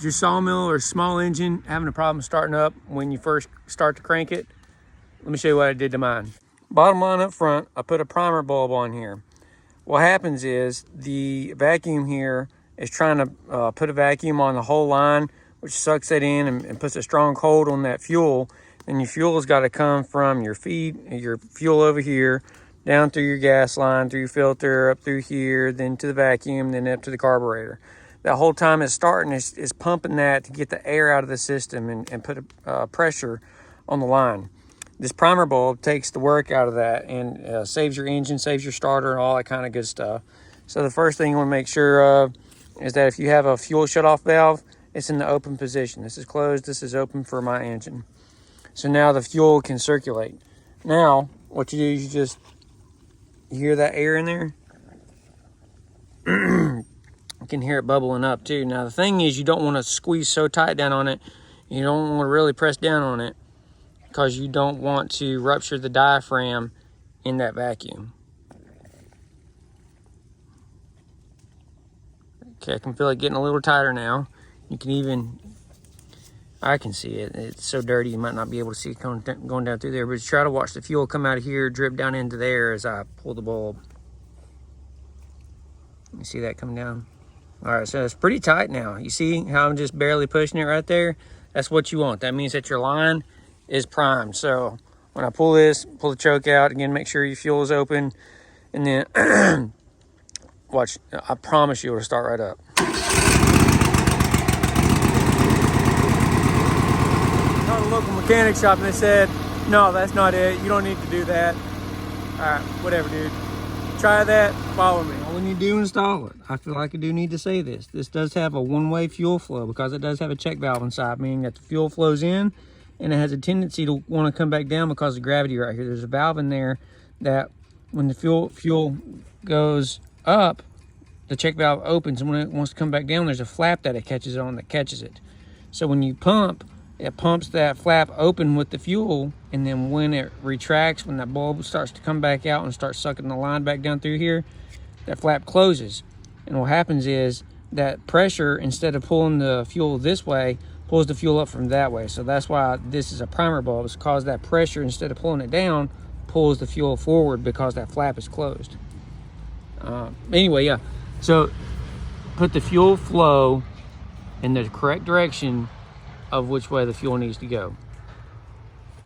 Is your sawmill or small engine having a problem starting up when you first start to crank it? Let me show you what I did to mine. Bottom line up front, I put a primer bulb on here. What happens is the vacuum here is trying to put a vacuum on the whole line, which sucks it in and puts a strong hold on that fuel. And your fuel has got to come from your feed, your fuel over here, down through your gas line, through your filter, up through here, then to the vacuum, then up to the carburetor. That whole time it's starting, is pumping that to get the air out of the system and put pressure on the line. This primer bulb takes the work out of that and saves your engine, saves your starter, and all that kind of good stuff. So the first thing you want to make sure of is that if you have a fuel shutoff valve, it's in the open position. This is closed, this is open for my engine. So now the fuel can circulate. Now, what you do is you hear that air in there? You can hear it bubbling up too. Now the thing is, you don't want to squeeze so tight down on it. You don't want to really press down on it because you don't want to rupture the diaphragm in that vacuum. Okay, I can feel it getting a little tighter now. You can even, I can see it. It's so dirty you might not be able to see it going down through there, but try to watch the fuel come out of here, drip down into there as I pull the bulb. You see that come down? All right, so it's pretty tight now. You see how I'm just barely pushing it right there? That's what you want. That means that your line is primed. So when I pull this, pull the choke out, again, make sure your fuel is open, and then watch, I promise you it'll start right up. I called a local mechanic shop and they said, no, that's not it. You don't need to do that. All right, whatever, dude. Try that, follow me. When you do install it, I feel like I do need to say this. This does have a one-way fuel flow because it does have a check valve inside, meaning that the fuel flows in and it has a tendency to want to come back down because of gravity right here. There's a valve in there that when the fuel goes up, the check valve opens, and when it wants to come back down, there's a flap that it catches on that catches it. So when you pump, it pumps that flap open with the fuel, and then when it retracts, when that bulb starts to come back out and starts sucking the line back down through here, that flap closes. And what happens is that pressure, instead of pulling the fuel this way, pulls the fuel up from that way. So that's why this is a primer bulb. It's because that pressure, instead of pulling it down, pulls the fuel forward because that flap is closed. Anyway, yeah. So put the fuel flow in the correct direction of which way the fuel needs to go.